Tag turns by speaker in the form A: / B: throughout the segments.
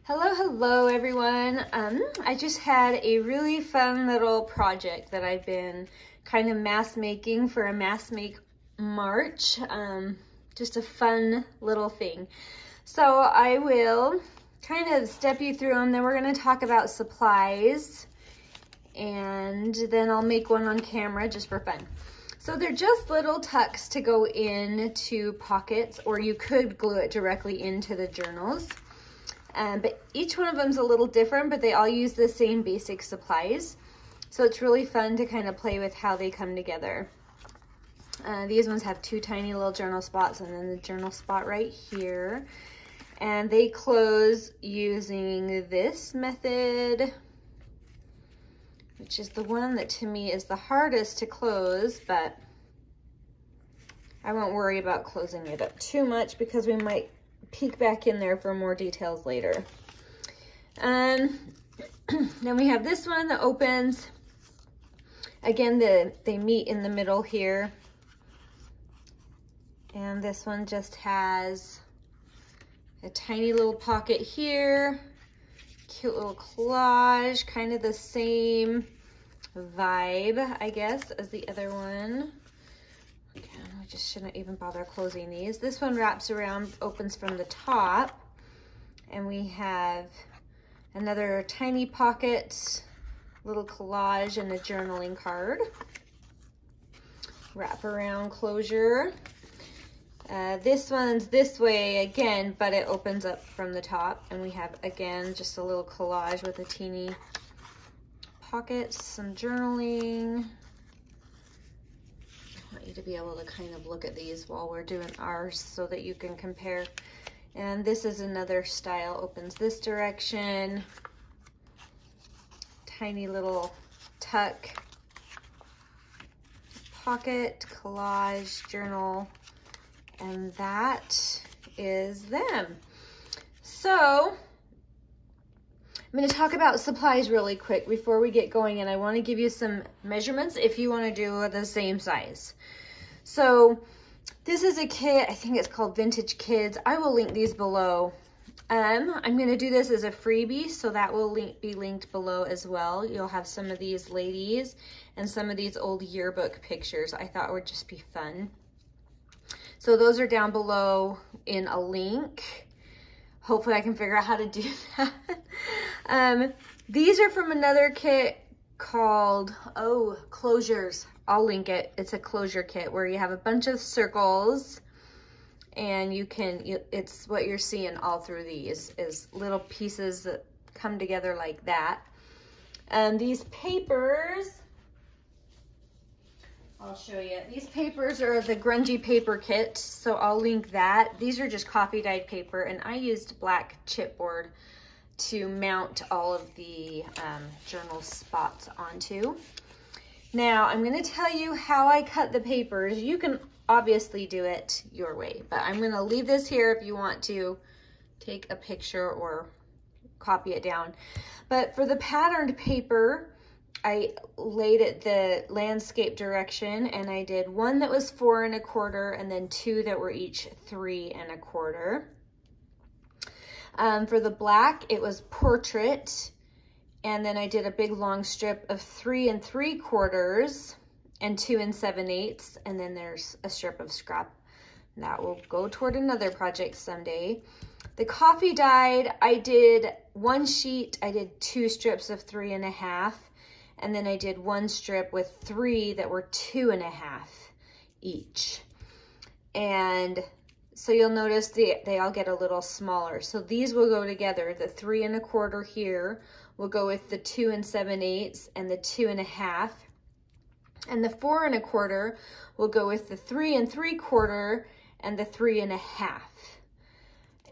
A: Hello everyone. I just had a really fun little project that I've been kind of mass making for a mass make March. Just a fun little thing. So I will kind of step you through them, then we're going to talk about supplies, and then I'll make one on camera just for fun. So they're just little tucks to go into pockets, or you could glue it directly into the journals. But each one of them is a little different, but they all use the same basic supplies. So it's really fun to kind of play with how they come together. These ones have two tiny little journal spots and then the journal spot right here. And they close using this method, which is the one that to me is the hardest to close, but I won't worry about closing it up too much because we might peek back in there for more details later. Then we have this one that opens. Again, they meet in the middle here. And this one just has a tiny little pocket here. Cute little collage, kind of the same vibe, I guess, as the other one. Again, I just shouldn't even bother closing these. This one wraps around, opens from the top, and we have another tiny pocket, little collage, and a journaling card. Wrap around closure. This one's this way again, but it opens up from the top, and we have again just a little collage with a teeny pocket, some journaling. I want you to be able to kind of look at these while we're doing ours so that you can compare. And this is another style, opens this direction. Tiny little tuck, pocket, collage, journal, and that is them. So I'm going to talk about supplies really quick before we get going, and I want to give you some measurements if you want to do the same size. So this is a kit, I think it's called Vintage Kids. I will link these below. I'm going to do this as a freebie, so that will be linked below as well. You'll have some of these ladies and some of these old yearbook pictures I thought would just be fun. So those are down below in a link. Hopefully I can figure out how to do that. These are from another kit called, Closures. I'll link it. It's a closure kit where you have a bunch of circles, and it's what you're seeing all through these is little pieces that come together like that. And these papers, I'll show you. These papers are the grungy paper kit, so I'll link that. These are just coffee dyed paper, and I used black chipboard to mount all of the journal spots onto. Now, I'm going to tell you how I cut the papers. You can obviously do it your way, but I'm going to leave this here if you want to take a picture or copy it down. But for the patterned paper, I laid it the landscape direction, and I did one that was 4 1/4 and then 2 that were each 3 1/4. For the black, it was portrait, and then I did a big long strip of 3 3/4 and 2 7/8, and then there's a strip of scrap. That will go toward another project someday. The coffee dyed, I did one sheet, I did 2 strips of 3 1/2, and then I did one strip with 3 that were 2 1/2 each. And so you'll notice they all get a little smaller. So these will go together. The 3 1/4 here will go with the 2 7/8 and the 2 1/2. And the 4 1/4 will go with the 3 3/4 and the 3 1/2.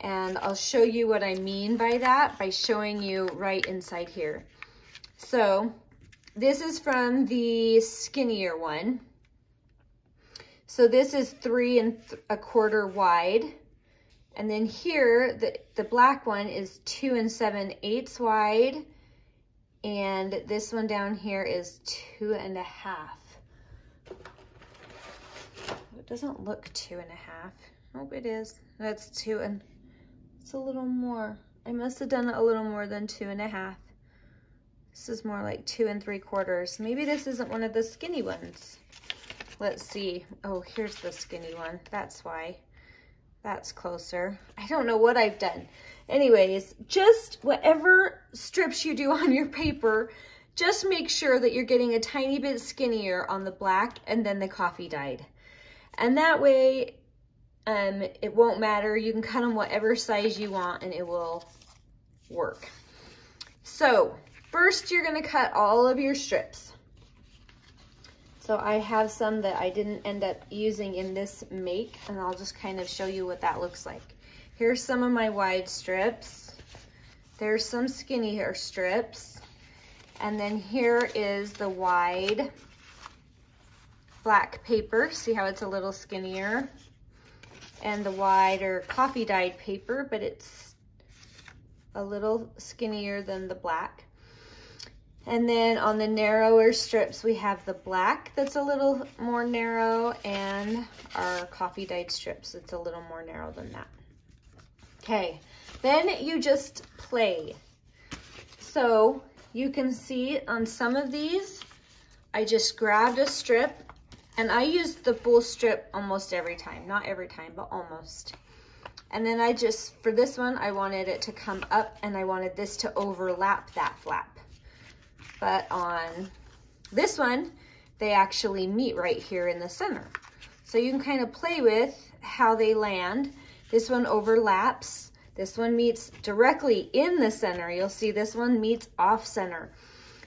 A: And I'll show you what I mean by that by showing you right inside here. So this is from the skinnier one. So this is 3 1/4 wide. And then here, the black one is 2 7/8 wide. And this one down here is 2 1/2. It doesn't look 2 1/2. Oh, it is. That's 2 and it's a little more. I must have done a little more than 2.5. This is more like 2 3/4. Maybe this isn't one of the skinny ones. Let's see. Oh, here's the skinny one. That's why. That's closer. I don't know what I've done. Anyways, just whatever strips you do on your paper, just make sure that you're getting a tiny bit skinnier on the black and then the coffee dyed. And that way, it won't matter. You can cut them whatever size you want and it will work. So first you're gonna cut all of your strips. So I have some that I didn't end up using in this make, and I'll just kind of show you what that looks like. Here's some of my wide strips. There's some skinnier strips. And then here is the wide black paper. See how it's a little skinnier? And the wider coffee dyed paper, but it's a little skinnier than the black. And then on the narrower strips, we have the black that's a little more narrow, and our coffee dyed strips, it's a little more narrow than that. Okay, then you just play. So you can see on some of these, I just grabbed a strip, and I used the full strip almost every time. Not every time, but almost. And then I just, for this one, I wanted it to come up, and I wanted this to overlap that flap. But on this one, they actually meet right here in the center. So you can kind of play with how they land. This one overlaps. This one meets directly in the center. You'll see this one meets off center.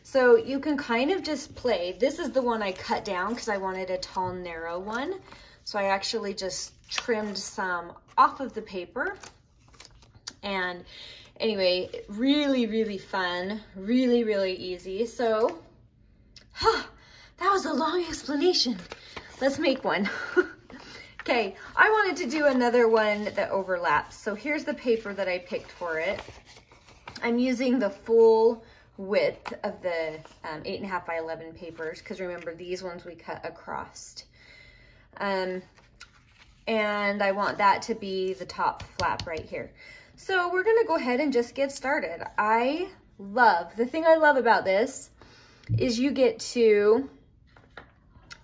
A: So you can kind of just play. This is the one I cut down because I wanted a tall, narrow one. So I actually just trimmed some off of the paper. And anyway, really, really fun, really, really easy. So, that was a long explanation. Let's make one. Okay, I wanted to do another one that overlaps. So here's the paper that I picked for it. I'm using the full width of the 8.5 by 11 papers, because remember, these ones we cut across. And I want that to be the top flap right here. So we're gonna go ahead and just get started. The thing I love about this is you get to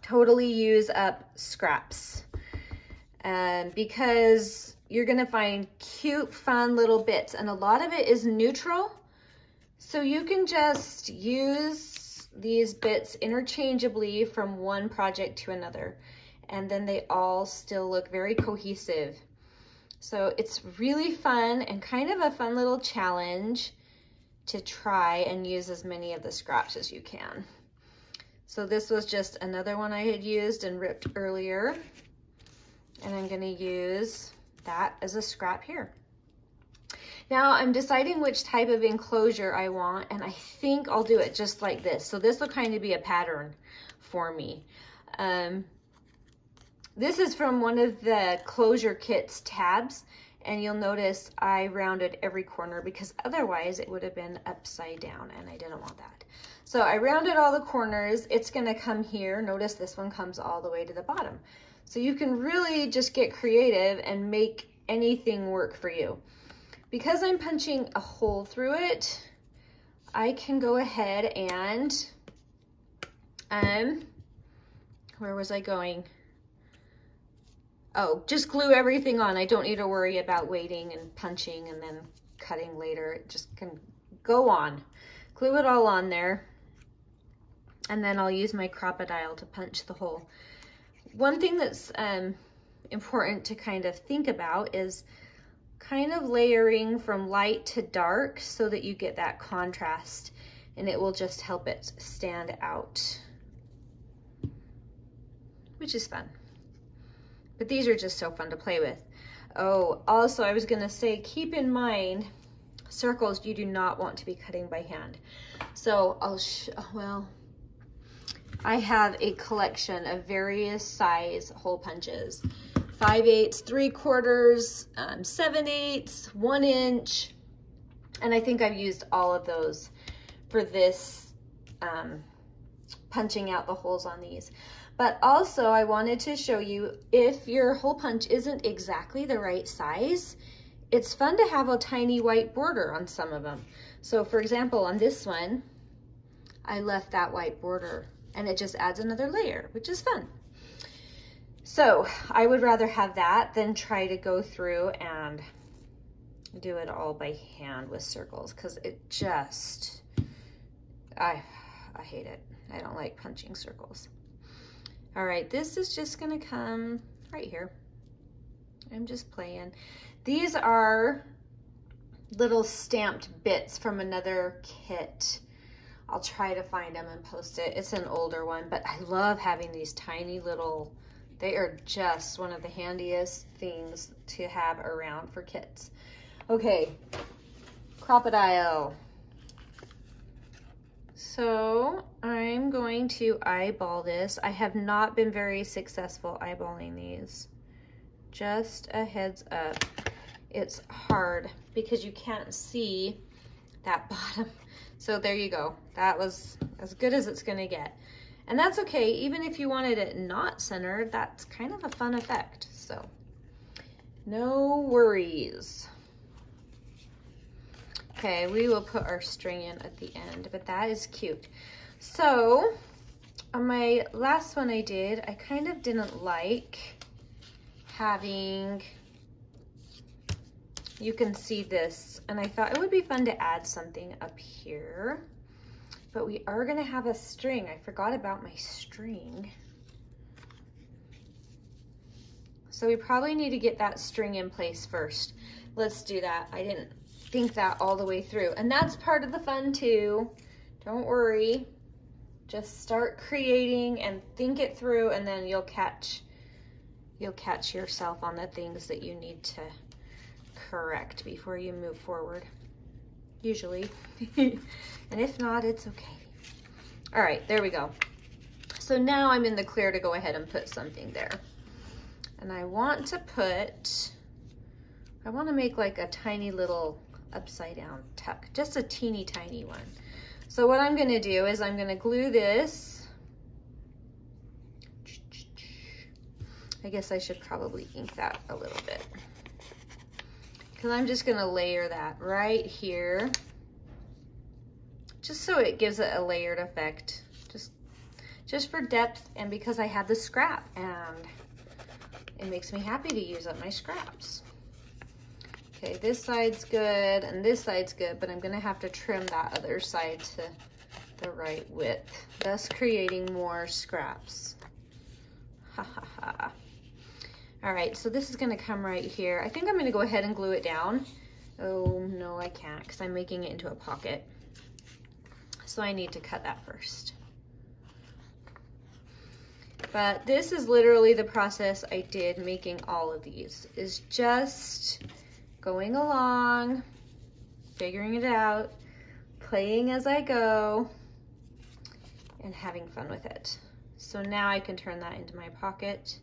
A: totally use up scraps. Because you're gonna find cute, fun little bits, and a lot of it is neutral. So you can just use these bits interchangeably from one project to another, and then they all still look very cohesive. So it's really fun and kind of a fun little challenge to try and use as many of the scraps as you can. So this was just another one I had used and ripped earlier. And I'm gonna use that as a scrap here. Now I'm deciding which type of enclosure I want, and I think I'll do it just like this. So this will kind of be a pattern for me. This is from one of the closure kit's tabs, and you'll notice I rounded every corner because otherwise it would have been upside down, and I didn't want that. So I rounded all the corners. It's gonna come here. Notice this one comes all the way to the bottom. So you can really just get creative and make anything work for you. Because I'm punching a hole through it, I can go ahead and, where was I going? Oh, just glue everything on. I don't need to worry about waiting and punching and then cutting later. It just can go on. Glue it all on there. And then I'll use my Crop-o-Dile to punch the hole. One thing that's important to kind of think about is kind of layering from light to dark so that you get that contrast, and it will just help it stand out, which is fun. But these are just so fun to play with. Oh, also I was gonna say, keep in mind, circles you do not want to be cutting by hand. So I have a collection of various size hole punches. 5/8, 3/4, 7/8, 1 inch. And I think I've used all of those for this punching out the holes on these. But also I wanted to show you, if your hole punch isn't exactly the right size, it's fun to have a tiny white border on some of them. So for example, on this one, I left that white border and it just adds another layer, which is fun. So I would rather have that than try to go through and do it all by hand with circles, because it just, I hate it. I don't like punching circles. All right, this is just gonna come right here. I'm just playing. These are little stamped bits from another kit. I'll try to find them and post it. It's an older one, but I love having these tiny little, they are just one of the handiest things to have around for kits. Okay, Crop-o-Dile. So I'm going to eyeball this. I have not been very successful eyeballing these. Just a heads up. It's hard because you can't see that bottom. So there you go. That was as good as it's gonna get. And that's okay, even if you wanted it not centered, that's kind of a fun effect. So no worries. Okay, we will put our string in at the end, but that is cute. So on my last one I did, I kind of didn't like having, you can see this, and I thought it would be fun to add something up here, but we are gonna have a string. I forgot about my string. So we probably need to get that string in place first. Let's do that. I didn't think that all the way through, and that's part of the fun too. Don't worry, just start creating and think it through, and then you'll catch yourself on the things that you need to correct before you move forward, usually. And if not, it's okay. All right, there we go. So now I'm in the clear to go ahead and put something there. And I want to make like a tiny little upside down tuck, just a teeny tiny one. So what I'm gonna do is I'm gonna glue this. I guess I should probably ink that a little bit, because I'm just gonna layer that right here, just so it gives it a layered effect, just for depth, and because I have the scrap and it makes me happy to use up my scraps. Okay, this side's good and this side's good, but I'm gonna have to trim that other side to the right width, thus creating more scraps. Ha ha ha. All right, so this is gonna come right here. I think I'm gonna go ahead and glue it down. Oh no, I can't, because I'm making it into a pocket. So I need to cut that first. But this is literally the process I did making all of these, is just going along, figuring it out, playing as I go, and having fun with it. So now I can turn that into my pocket.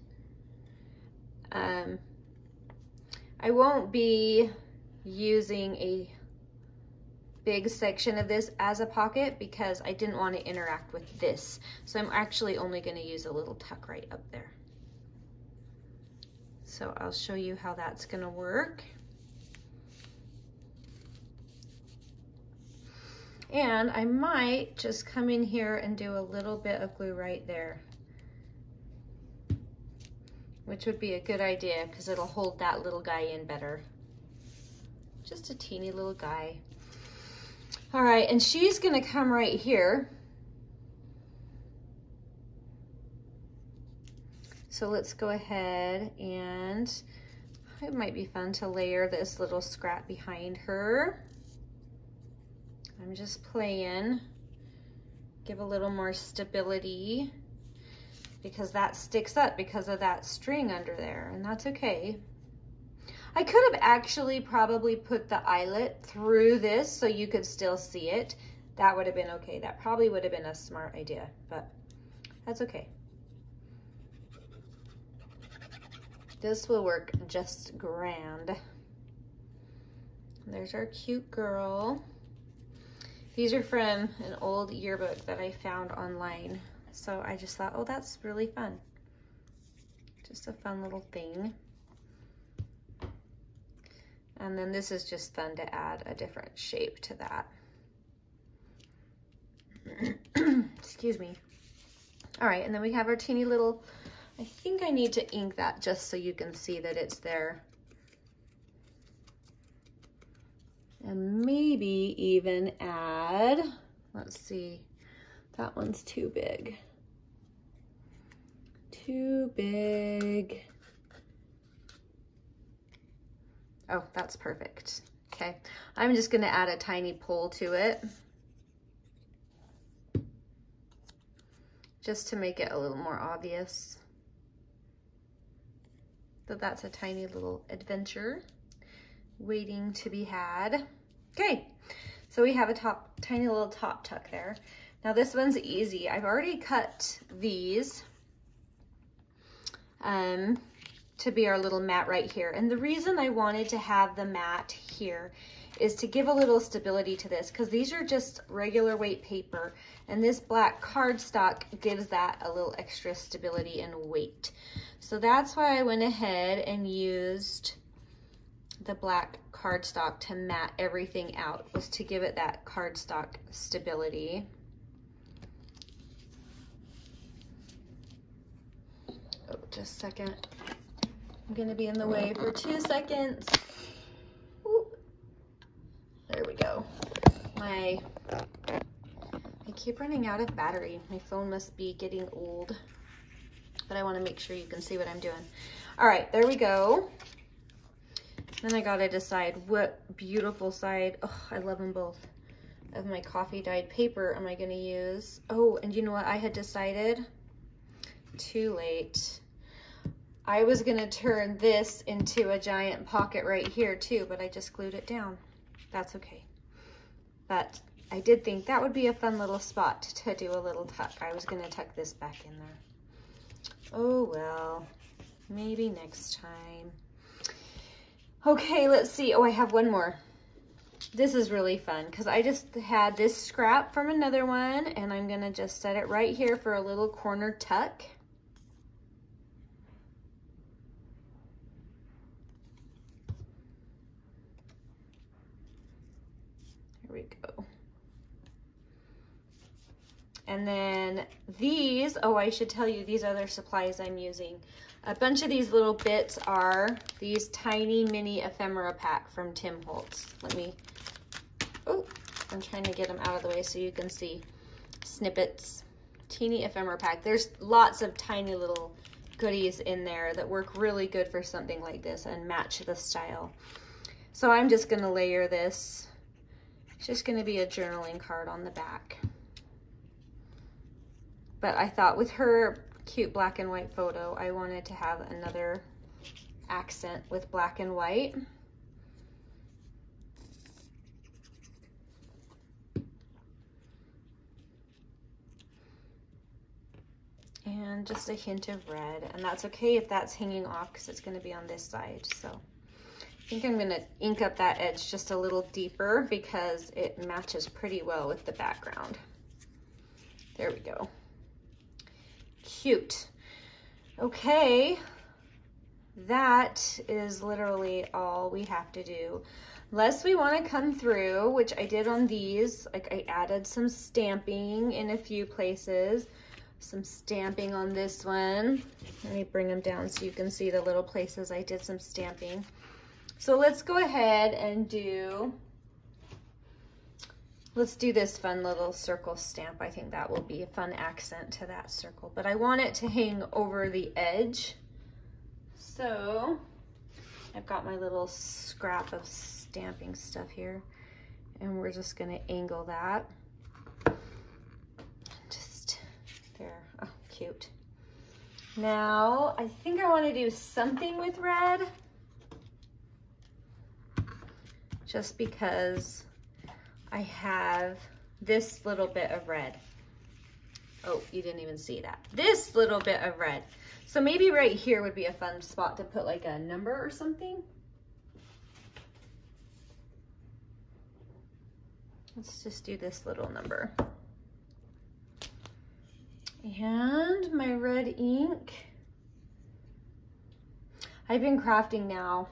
A: I won't be using a big section of this as a pocket because I didn't want to interact with this. So I'm actually only going to use a little tuck right up there. So I'll show you how that's going to work. And I might just come in here and do a little bit of glue right there, which would be a good idea because it'll hold that little guy in better. Just a teeny little guy. All right, and she's gonna come right here. So let's go ahead, and it might be fun to layer this little scrap behind her. I'm just playing, give a little more stability, because that sticks up because of that string under there, and that's okay. I could have actually probably put the eyelet through this so you could still see it. That would have been okay. That probably would have been a smart idea, but that's okay. This will work just grand. There's our cute girl. These are from an old yearbook that I found online. So I just thought, oh, that's really fun. Just a fun little thing. And then this is just fun to add a different shape to that. Excuse me. All right, and then we have our teeny little, I think I need to ink that just so you can see that it's there. And maybe even add, let's see, that one's too big. Too big. Oh, that's perfect. Okay, I'm just gonna add a tiny pull to it, just to make it a little more obvious that that's a tiny little adventure waiting to be had. Okay, so we have a tiny little top tuck there. Now this one's easy. I've already cut these to be our little mat right here. And the reason I wanted to have the mat here is to give a little stability to this, because these are just regular weight paper, and this black cardstock gives that a little extra stability and weight. So that's why I went ahead and used the black cardstock to mat everything out, was to give it that cardstock stability. Oh, just a second. I'm gonna be in the way for 2 seconds. Ooh. There we go. I keep running out of battery. My phone must be getting old, but I wanna make sure you can see what I'm doing. All right, there we go. Then I gotta decide what beautiful side, oh, I love them both, of my coffee dyed paper am I gonna use. Oh, and you know what I had decided? Too late. I was gonna turn this into a giant pocket right here too, but I just glued it down. That's okay. But I did think that would be a fun little spot to do a little tuck. I was gonna tuck this back in there. Oh well, maybe next time. Okay, let's see. Oh, I have one more. This is really fun because I just had this scrap from another one, and I'm gonna just set it right here for a little corner tuck. Here we go. And then these, oh, I should tell you these other supplies I'm using. A bunch of these little bits are these tiny mini ephemera pack from Tim Holtz. Let me, oh, I'm trying to get them out of the way so you can see. Snippets, teeny ephemera pack. There's lots of tiny little goodies in there that work really good for something like this and match the style. So I'm just gonna layer this. It's just gonna be a journaling card on the back. But I thought with her cute black and white photo, I wanted to have another accent with black and white. And just a hint of red, and that's okay if that's hanging off because it's going to be on this side. So I think I'm going to ink up that edge just a little deeper because it matches pretty well with the background. There we go. Cute. Okay, that is literally all we have to do. Unless we want to come through, which I did on these, like I added some stamping in a few places, some stamping on this one. Let me bring them down so you can see the little places I did some stamping. So let's go ahead and let's do this fun little circle stamp. I think that will be a fun accent to that circle, but I want it to hang over the edge. So I've got my little scrap of stamping stuff here, and we're just gonna angle that. Just there, oh, cute. Now, I think I wanna do something with red, just because I have this little bit of red. Oh, you didn't even see that. This little bit of red. So maybe right here would be a fun spot to put like a number or something. Let's just do this little number. And my red ink. I've been crafting now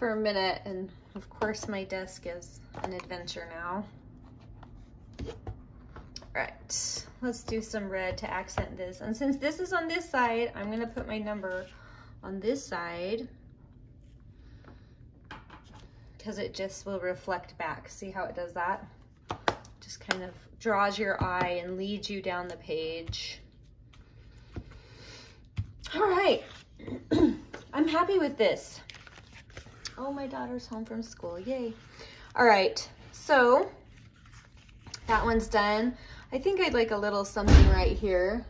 A: for a minute, and of course my desk is an adventure now. All right, let's do some red to accent this. And since this is on this side, I'm gonna put my number on this side because it just will reflect back. See how it does that? Just kind of draws your eye and leads you down the page. All right, I'm happy with this. Oh, my daughter's home from school, yay. All right, so that one's done. I think I'd like a little something right here.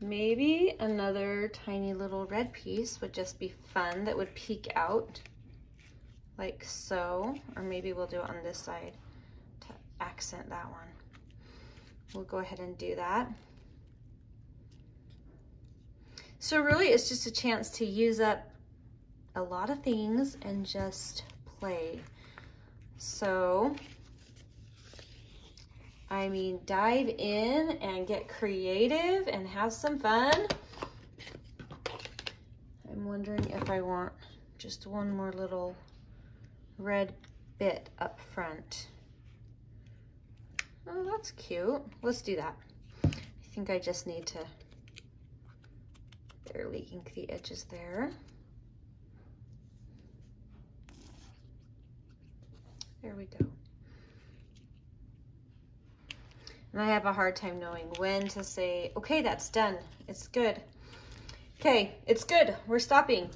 A: Maybe another tiny little red piece would just be fun that would peek out like so, or maybe we'll do it on this side to accent that one. We'll go ahead and do that. So really it's just a chance to use up a lot of things and just play. So, I mean, dive in and get creative and have some fun. I'm wondering if I want just one more little red bit up front. Oh, that's cute. Let's do that. I think I just need to barely ink the edges there. There we go. And I have a hard time knowing when to say, okay, that's done. It's good. Okay, it's good. We're stopping.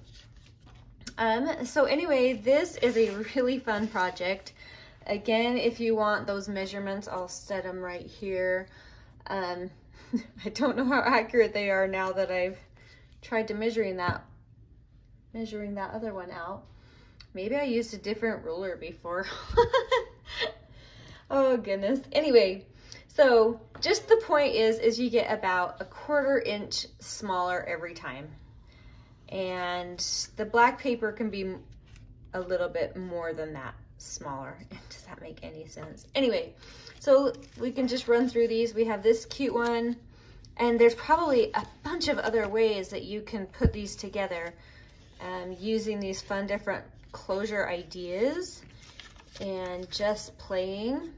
A: So anyway, this is a really fun project. Again, if you want those measurements, I'll set them right here. I don't know how accurate they are now that I've tried to measuring that other one out. Maybe I used a different ruler before. Oh goodness. Anyway, so just the point is you get about a 1/4 inch smaller every time. And the black paper can be a little bit more than that smaller. Does that make any sense? Anyway, so we can just run through these. We have this cute one, and there's probably a bunch of other ways that you can put these together using these fun different closure ideas and just playing.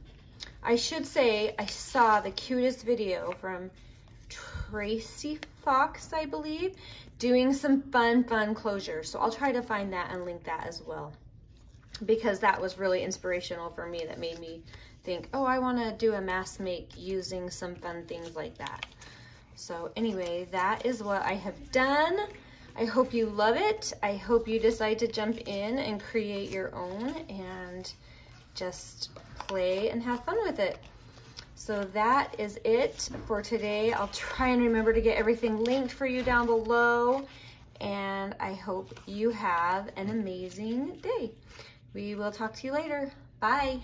A: I should say I saw the cutest video from Tracy Fox, I believe, doing some fun closure. So I'll try to find that and link that as well, because that was really inspirational for me. That made me think, oh, I want to do a mass make using some fun things like that. So anyway, that is what I have done. I hope you love it. I hope you decide to jump in and create your own and just play and have fun with it. So that is it for today. I'll try and remember to get everything linked for you down below. And I hope you have an amazing day. We will talk to you later. Bye.